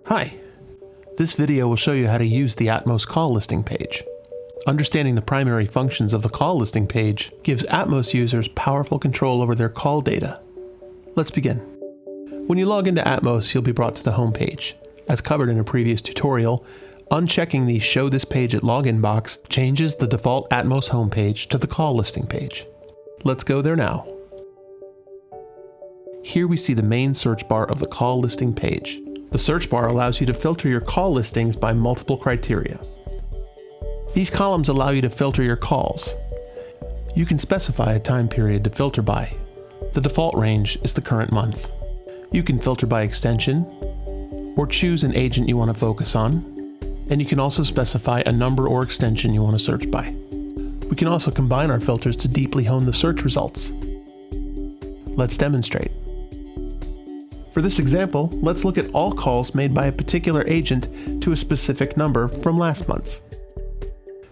Hi. This video will show you how to use the Atmos call listing page. Understanding the primary functions of the call listing page gives Atmos users powerful control over their call data. Let's begin. When you log into Atmos, you'll be brought to the home page. As covered in a previous tutorial, unchecking the Show This Page at Login box changes the default Atmos homepage to the call listing page. Let's go there now. Here we see the main search bar of the call listing page. The search bar allows you to filter your call listings by multiple criteria. These columns allow you to filter your calls. You can specify a time period to filter by. The default range is the current month. You can filter by extension, or choose an agent you want to focus on, and you can also specify a number or extension you want to search by. We can also combine our filters to deeply hone the search results. Let's demonstrate. For this example, let's look at all calls made by a particular agent to a specific number from last month.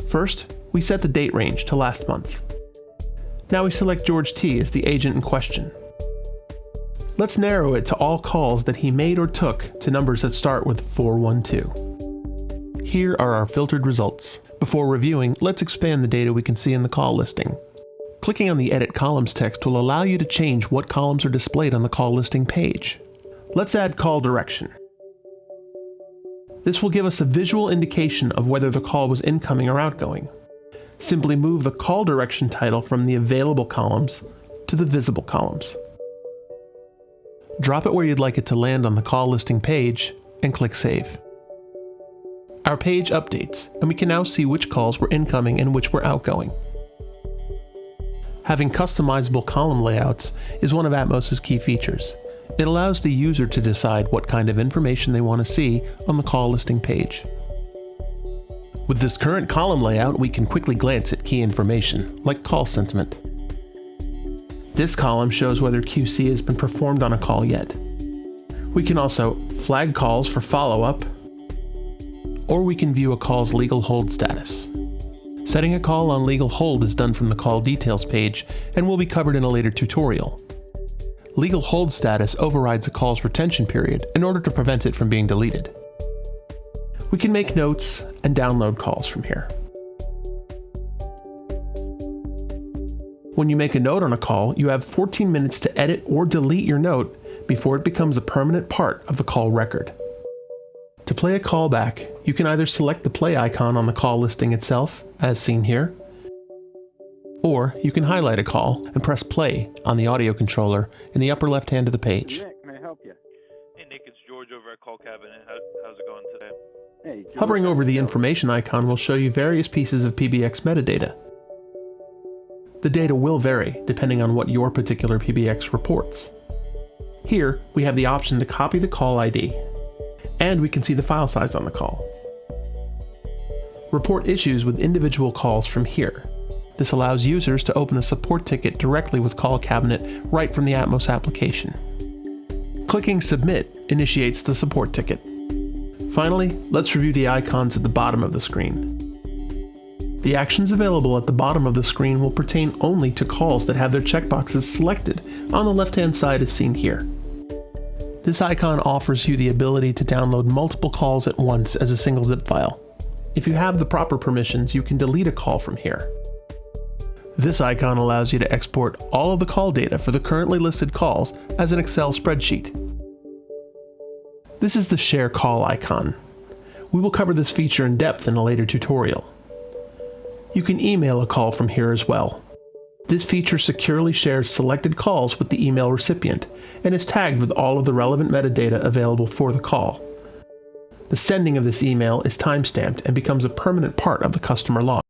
First, we set the date range to last month. Now we select George T as the agent in question. Let's narrow it to all calls that he made or took to numbers that start with 412. Here are our filtered results. Before reviewing, let's expand the data we can see in the call listing. Clicking on the Edit Columns text will allow you to change what columns are displayed on the call listing page. Let's add call direction. This will give us a visual indication of whether the call was incoming or outgoing. Simply move the call direction title from the available columns to the visible columns. Drop it where you'd like it to land on the call listing page and click Save. Our page updates, and we can now see which calls were incoming and which were outgoing. Having customizable column layouts is one of Atmos's key features. It allows the user to decide what kind of information they want to see on the call listing page. With this current column layout, we can quickly glance at key information, like call sentiment. This column shows whether QC has been performed on a call yet. We can also flag calls for follow-up, or we can view a call's legal hold status. Setting a call on legal hold is done from the call details page and will be covered in a later tutorial. Legal hold status overrides a call's retention period in order to prevent it from being deleted. We can make notes and download calls from here. When you make a note on a call, you have 14 minutes to edit or delete your note before it becomes a permanent part of the call record. To play a call back, you can either select the play icon on the call listing itself, as seen here, or you can highlight a call and press play on the audio controller in the upper left hand of the page. Nick, may I help you? Hey Nick, it's George over at CallCabinet. How's it going today? Hey, George, Hovering over the information icon will show you various pieces of PBX metadata. The data will vary depending on what your particular PBX reports. Here, we have the option to copy the call ID, and we can see the file size on the call. Report issues with individual calls from here. This allows users to open a support ticket directly with CallCabinet right from the Atmos application. Clicking Submit initiates the support ticket. Finally, let's review the icons at the bottom of the screen. The actions available at the bottom of the screen will pertain only to calls that have their checkboxes selected on the left-hand side as seen here. This icon offers you the ability to download multiple calls at once as a single zip file. If you have the proper permissions, you can delete a call from here. This icon allows you to export all of the call data for the currently listed calls as an Excel spreadsheet. This is the Share Call icon. We will cover this feature in depth in a later tutorial. You can email a call from here as well. This feature securely shares selected calls with the email recipient and is tagged with all of the relevant metadata available for the call. The sending of this email is timestamped and becomes a permanent part of the customer log.